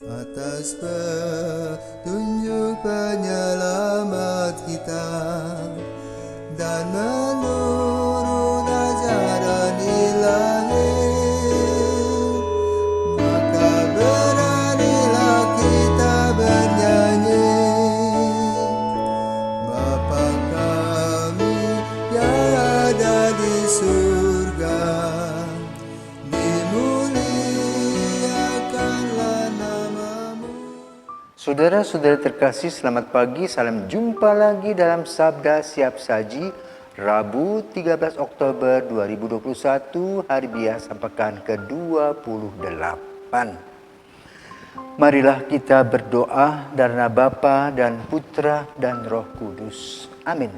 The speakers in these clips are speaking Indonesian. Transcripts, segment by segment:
Atas petunjuk penyelamat kita dan menurut ajaran ilahi, maka beranilah kita bernyanyi. Bapa kami yang ada di surga, dimuliakanlah namamu. Saudara-saudara terkasih, selamat pagi. Salam jumpa lagi dalam Sabda Siap Saji, Rabu 13 Oktober 2021, hari biasa pekan ke-28. Marilah kita berdoa karena Bapa dan Putra dan Roh Kudus. Amin.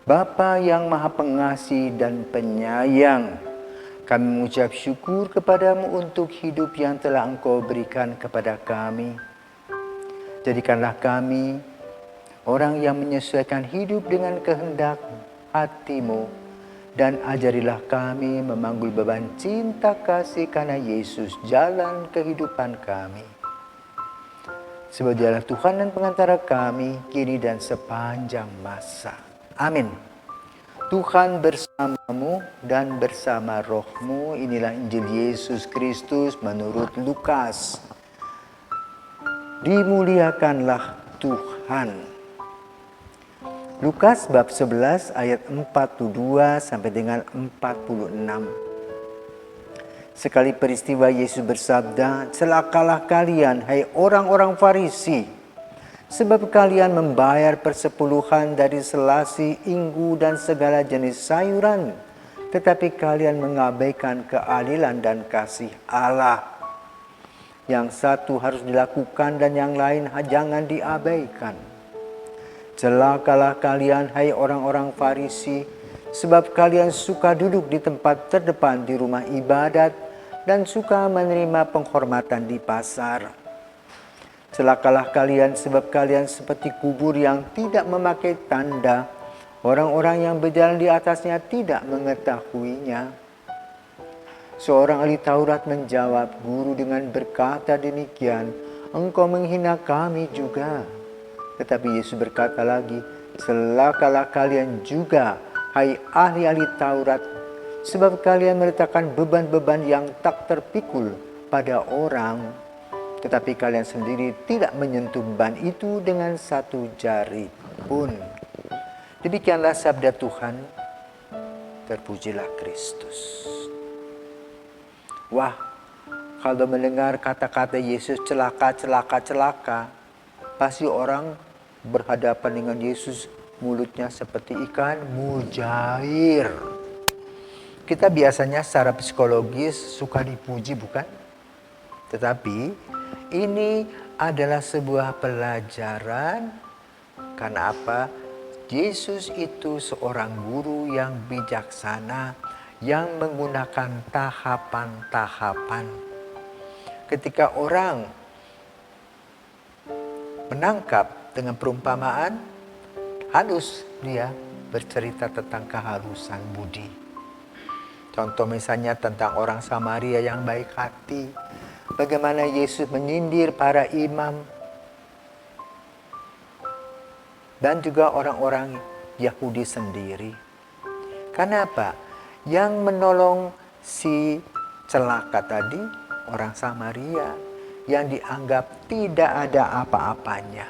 Bapa yang Maha Pengasih dan Penyayang, kami mengucap syukur kepadamu untuk hidup yang telah Engkau berikan kepada kami. Jadikanlah kami orang yang menyesuaikan hidup dengan kehendak hati-Mu, dan ajarilah kami memanggul beban cinta kasih karena Yesus jalan kehidupan kami. Sebab Dialah Tuhan dan pengantara kami kini dan sepanjang masa. Amin. Tuhan bersamamu dan bersama rohmu. Inilah Injil Yesus Kristus menurut Lukas. Dimuliakanlah Tuhan. Lukas bab 11 ayat 42 sampai dengan 46. Sekali peristiwa Yesus bersabda, "Celakalah kalian, hai orang-orang Farisi, sebab kalian membayar persepuluhan dari selasi, inggu, dan segala jenis sayuran, tetapi kalian mengabaikan keadilan dan kasih Allah. Yang satu harus dilakukan dan yang lain jangan diabaikan. Celakalah kalian, hai orang-orang Farisi, sebab kalian suka duduk di tempat terdepan di rumah ibadat dan suka menerima penghormatan di pasar. Celakalah kalian, sebab kalian seperti kubur yang tidak memakai tanda. Orang-orang yang berjalan di atasnya tidak mengetahuinya." Seorang ahli Taurat menjawab, "Guru, dengan berkata demikian, engkau menghina kami juga." Tetapi Yesus berkata lagi, "Celakalah kalian juga, hai ahli-ahli Taurat, sebab kalian meletakkan beban-beban yang tak terpikul pada orang, tetapi kalian sendiri tidak menyentuh beban itu dengan satu jari pun." Demikianlah sabda Tuhan. Terpujilah Kristus. Wah, kalau mendengar kata-kata Yesus celaka, celaka, celaka, pasti orang berhadapan dengan Yesus mulutnya seperti ikan mujair. Kita biasanya secara psikologis suka dipuji, bukan? Tetapi ini adalah sebuah pelajaran. Karena apa? Yesus itu seorang guru yang bijaksana, yang menggunakan tahapan-tahapan. Ketika orang menangkap dengan perumpamaan, halus dia bercerita tentang kehalusan budi. Contoh misalnya tentang orang Samaria yang baik hati. Bagaimana Yesus menyindir para imam dan juga orang-orang Yahudi sendiri. Karena apa? Yang menolong si celaka tadi, orang Samaria yang dianggap tidak ada apa-apanya.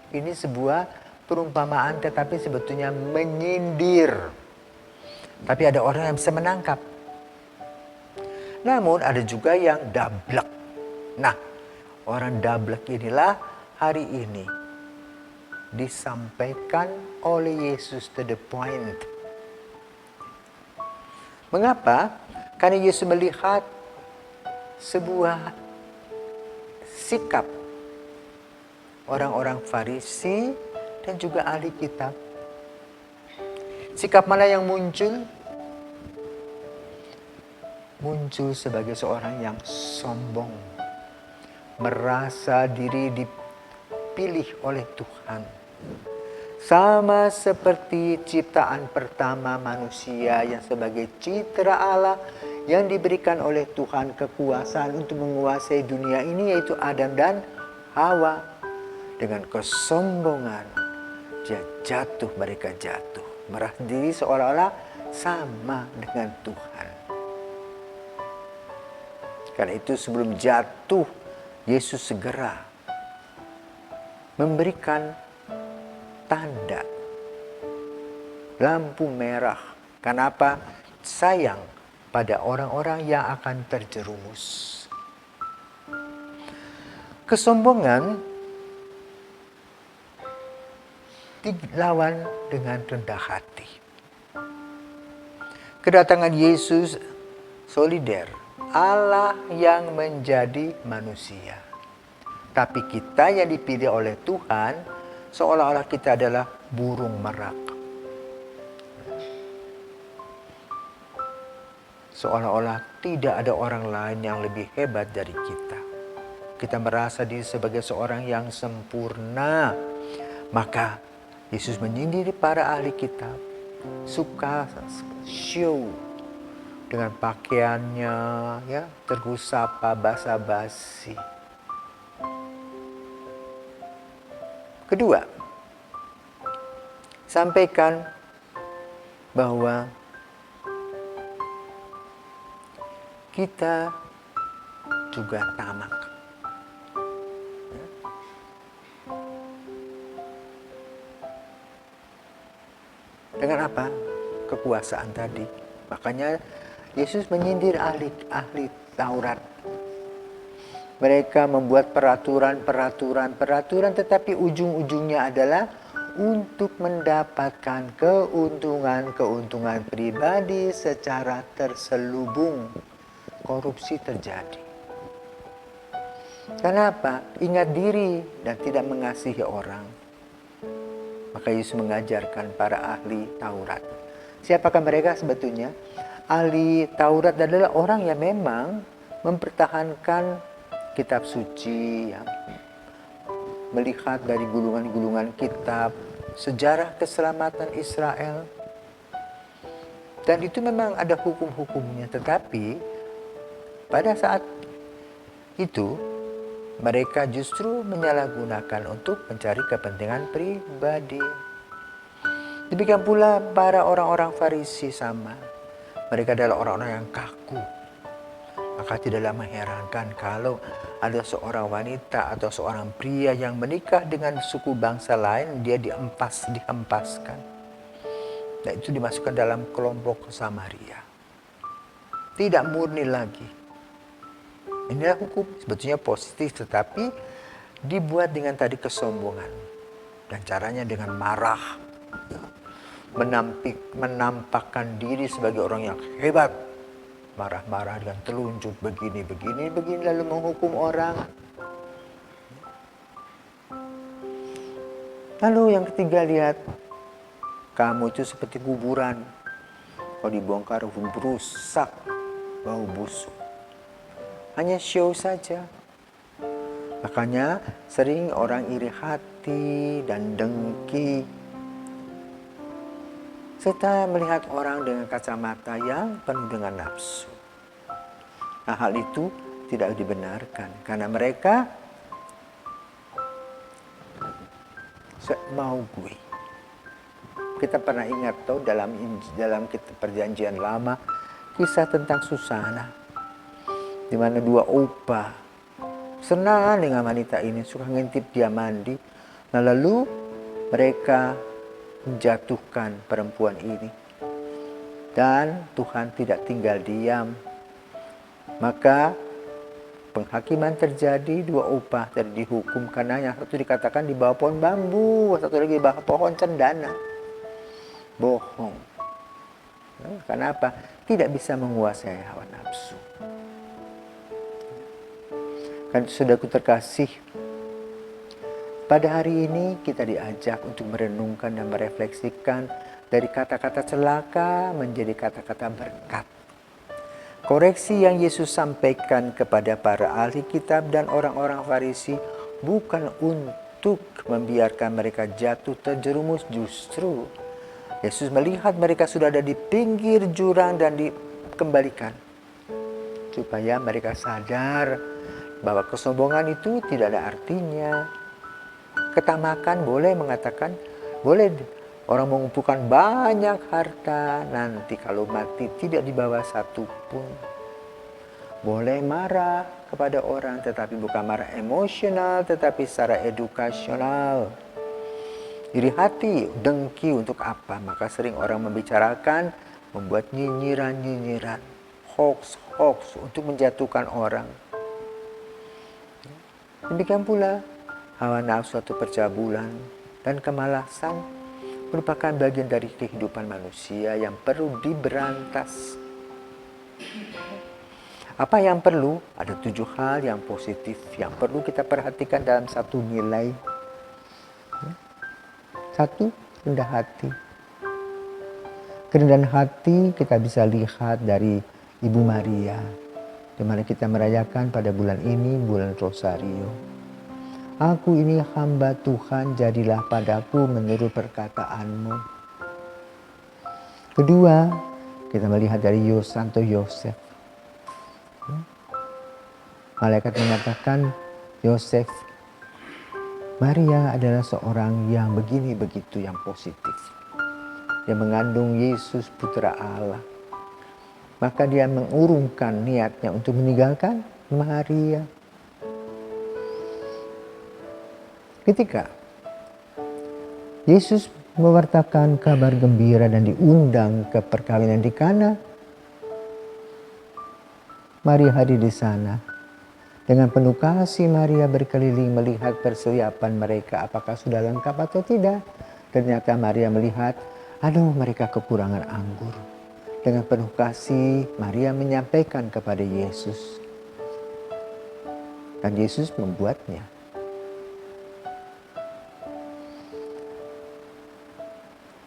Ini sebuah perumpamaan tetapi sebetulnya menyindir. Tapi ada orang yang bisa menangkap. Namun ada juga yang dablek. Nah, orang dablek inilah hari ini disampaikan oleh Yesus to the point. Mengapa? Karena Yesus melihat sebuah sikap orang-orang Farisi dan juga ahli kitab. Sikap mana yang muncul? Muncul sebagai seorang yang sombong, merasa diri dipilih oleh Tuhan. Sama seperti ciptaan pertama manusia yang sebagai citra Allah yang diberikan oleh Tuhan kekuasaan untuk menguasai dunia ini, yaitu Adam dan Hawa. Dengan kesombongan mereka jatuh, merasa diri seolah-olah sama dengan Tuhan. Karena itu sebelum jatuh, Yesus segera memberikan tanda lampu merah. Kenapa? Sayang pada orang-orang yang akan terjerumus. Kesombongan dilawan dengan rendah hati. Kedatangan Yesus solider, Allah yang menjadi manusia. Tapi kita yang dipilih oleh Tuhan, seolah-olah kita adalah burung merak. Seolah-olah tidak ada orang lain yang lebih hebat dari kita. Kita merasa diri sebagai seorang yang sempurna. Maka Yesus menyindir para ahli kitab, suka show dengan pakaiannya, ya, tergusapa basa-basi. Kedua, sampaikan bahwa kita juga tamak. Dengan apa? Kekuasaan tadi. Makanya Yesus menyindir ahli Taurat. Mereka membuat peraturan, tetapi ujung-ujungnya adalah untuk mendapatkan keuntungan pribadi secara terselubung. Korupsi terjadi. Kenapa? Ingat diri dan tidak mengasihi orang. Maka Yesus mengajarkan para ahli Taurat. Siapakah mereka sebetulnya? Ahli Taurat adalah orang yang memang mempertahankan kitab suci, ya, melihat dari gulungan-gulungan kitab, sejarah keselamatan Israel. Dan itu memang ada hukum-hukumnya, tetapi pada saat itu mereka justru menyalahgunakan untuk mencari kepentingan pribadi. Demikian pula para orang-orang Farisi sama. Mereka adalah orang-orang yang kaku. Maka tidaklah mengherankan kalau ada seorang wanita atau seorang pria yang menikah dengan suku bangsa lain, dia dihempaskan. Dan itu dimasukkan dalam kelompok Samaria. Tidak murni lagi. Inilah hukum sebetulnya positif, tetapi dibuat dengan tadi kesombongan. Dan caranya dengan marah. Menampakkan diri sebagai orang yang hebat. Marah-marah dengan telunjuk begini, lalu menghukum orang. Lalu yang ketiga, lihat. Kamu itu seperti kuburan. Kalau dibongkar berusak, bau busuk. Hanya show saja. Makanya sering orang iri hati dan dengki. Serta melihat orang dengan kacamata yang penuh dengan nafsu. Nah, hal itu tidak dibenarkan. Karena mereka mau gue. Kita pernah ingat dalam perjanjian lama kisah tentang Susana. Di mana dua opa senang dengan wanita ini, suka ngintip dia mandi. Nah, lalu mereka menjatuhkan perempuan ini. Dan Tuhan tidak tinggal diam. Maka penghakiman terjadi, dua opa tadi dihukum karena yang satu dikatakan di bawah pohon bambu, satu lagi di bawah pohon cendana. Bohong. Kenapa? Tidak bisa menguasai hawa nafsu. Kan saudaraku terkasih, pada hari ini kita diajak untuk merenungkan dan merefleksikan dari kata-kata celaka menjadi kata-kata berkat. Koreksi yang Yesus sampaikan kepada para ahli kitab dan orang-orang Farisi bukan untuk membiarkan mereka jatuh terjerumus, justru Yesus melihat mereka sudah ada di pinggir jurang dan dikembalikan. supaya mereka sadar bahwa kesombongan itu tidak ada artinya. Ketamakan boleh mengatakan, boleh orang mengumpulkan banyak harta, nanti kalau mati tidak dibawa satu pun. Boleh marah kepada orang, tetapi bukan marah emosional, tetapi secara edukasional. Iri hati, dengki untuk apa? Maka sering orang membicarakan, membuat nyinyiran-nyinyiran, hoax untuk menjatuhkan orang. Demikian pula hawa nafsu atau percabulan dan kemalasan merupakan bagian dari kehidupan manusia yang perlu diberantas. Apa yang perlu? Ada 7 hal yang positif yang perlu kita perhatikan dalam satu nilai. 1. Rendah hati. Kerendahan hati kita bisa lihat dari Ibu Maria, di mana kita merayakan pada bulan ini, bulan Rosario. Aku ini hamba Tuhan, jadilah padaku menurut perkataanmu. Kedua, kita melihat dari Santo Yosef. Malaikat mengatakan, Yosef, Maria adalah seorang yang begini begitu, yang positif. Dia mengandung Yesus Putra Allah. Maka dia mengurungkan niatnya untuk meninggalkan Maria. Ketika Yesus mewartakan kabar gembira dan diundang ke perkawinan di Kana, Maria hadir di sana. Dengan penuh kasih Maria berkeliling melihat persiapan mereka apakah sudah lengkap atau tidak. Ternyata Maria melihat, mereka kekurangan anggur. Dengan penuh kasih Maria menyampaikan kepada Yesus. Dan Yesus membuatnya.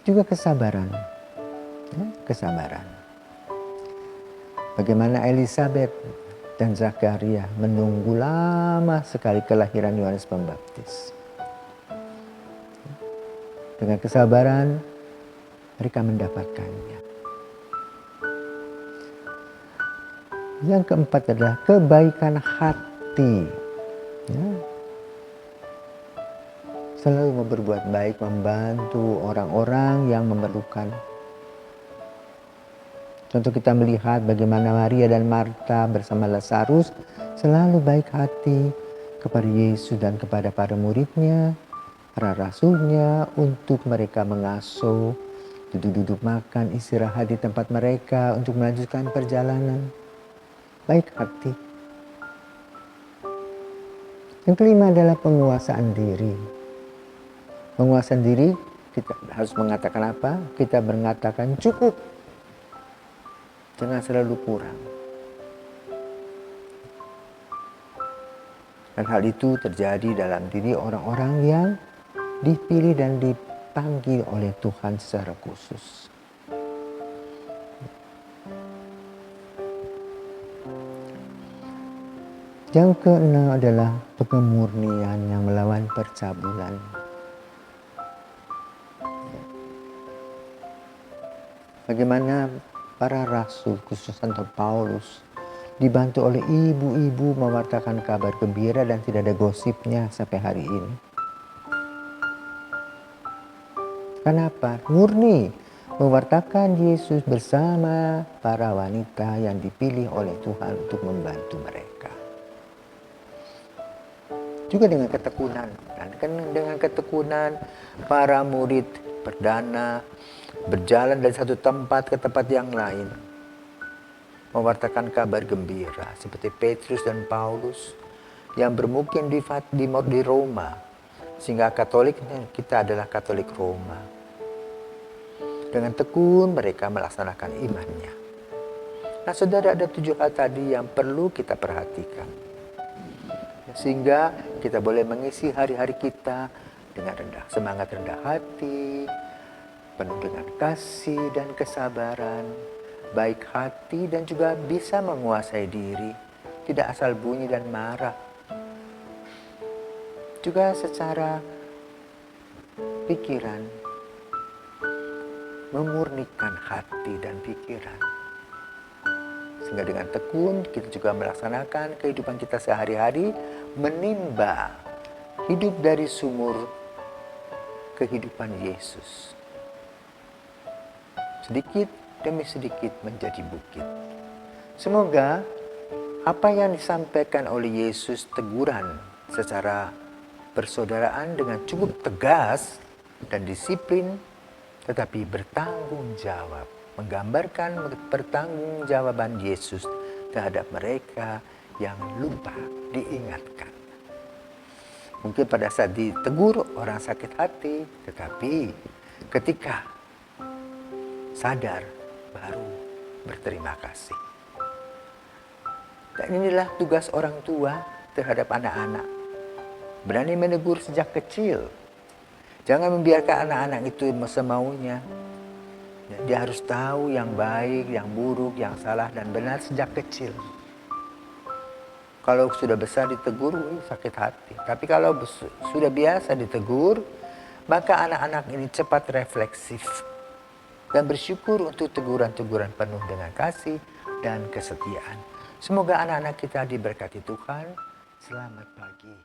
Juga kesabaran. Kesabaran. Bagaimana Elizabeth dan Zakaria menunggu lama sekali kelahiran Yohanes Pembaptis. Dengan kesabaran mereka mendapatkannya. Yang keempat adalah kebaikan hati. Selalu berbuat baik, membantu orang-orang yang memerlukan. Contoh kita melihat bagaimana Maria dan Marta bersama Lazarus selalu baik hati kepada Yesus dan kepada para muridnya, para rasulnya, untuk mereka mengasuh, duduk-duduk makan, istirahat di tempat mereka untuk melanjutkan perjalanan. Baik hati. Yang kelima adalah penguasaan diri. Penguasaan diri kita harus mengatakan apa? Kita mengatakan cukup. Jangan selalu kurang. Dan hal itu terjadi dalam diri orang-orang yang dipilih dan dipanggil oleh Tuhan secara khusus. Yang keenam adalah pengemurnian yang melawan percabulan. Bagaimana para rasul, khusus Santo Paulus, dibantu oleh ibu-ibu mewartakan kabar gembira dan tidak ada gosipnya sampai hari ini. Kenapa? Murni mewartakan Yesus bersama para wanita yang dipilih oleh Tuhan untuk membantu mereka. Juga dengan ketekunan. Dan dengan ketekunan para murid perdana berjalan dari satu tempat ke tempat yang lain, mewartakan kabar gembira seperti Petrus dan Paulus yang bermukim di Roma, sehingga Katolik kita adalah Katolik Roma. Dengan tekun mereka melaksanakan imannya. Nah, saudara, ada 7 hal tadi yang perlu kita perhatikan, sehingga kita boleh mengisi hari-hari kita dengan semangat rendah hati, penuh dengan kasih dan kesabaran, baik hati dan juga bisa menguasai diri, tidak asal bunyi dan marah. Juga secara pikiran, memurnikan hati dan pikiran. Sehingga dengan tekun kita juga melaksanakan kehidupan kita sehari-hari, menimba hidup dari sumur kehidupan Yesus. Sedikit demi sedikit menjadi bukit. Semoga apa yang disampaikan oleh Yesus, teguran secara persaudaraan dengan cukup tegas dan disiplin, tetapi bertanggung jawab, menggambarkan pertanggungjawaban Yesus terhadap mereka yang lupa diingatkan. Mungkin pada saat ditegur orang sakit hati, tetapi ketika sadar baru berterima kasih. Dan inilah tugas orang tua terhadap anak-anak. Berani menegur sejak kecil. Jangan membiarkan anak-anak itu semaunya. Dia harus tahu yang baik, yang buruk, yang salah dan benar sejak kecil. Kalau sudah besar ditegur, sakit hati. Tapi kalau sudah biasa ditegur, maka anak-anak ini cepat refleksif dan bersyukur untuk teguran-teguran penuh dengan kasih dan kesetiaan. Semoga anak-anak kita diberkati Tuhan. Selamat pagi.